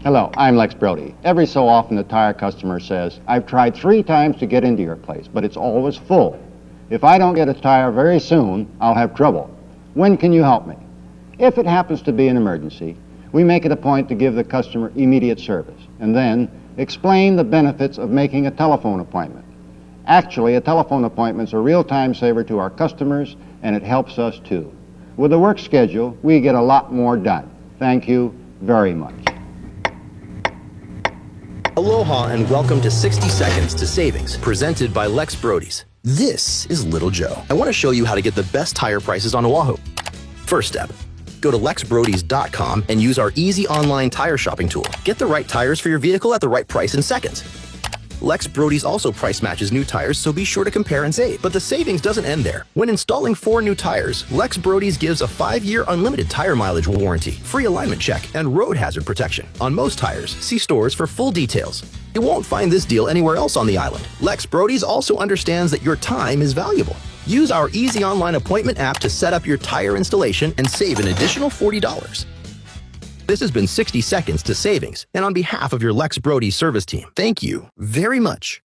Hello, I'm Lex Brody. Every so often the tire customer says, I've tried 3 times to get into your place, but it's always full. If I don't get a tire very soon, I'll have trouble. When can you help me? If it happens to be an emergency, we make it a point to give the customer immediate service and then explain the benefits of making a telephone appointment. Actually, a telephone appointment's a real time saver to our customers, and it helps us too. With a work schedule, we get a lot more done. Thank you very much. Aloha and welcome to 60 Seconds to Savings, presented by Lex Brody's. This is Little Joe. I want to show you how to get the best tire prices on Oahu. First step, go to lexbrodys.com and use our easy online tire shopping tool. Get the right tires for your vehicle at the right price in seconds. Lex Brody's also price matches new tires, so be sure to compare and save. But the savings doesn't end there. When installing 4 new tires, Lex Brody's gives a 5-year unlimited tire mileage warranty, free alignment check, and road hazard protection. On most tires, see stores for full details. You won't find this deal anywhere else on the island. Lex Brody's also understands that your time is valuable. Use our easy online appointment app to set up your tire installation and save an additional $40. This has been 60 Seconds to Savings, and on behalf of your Lex Brody service team, thank you very much.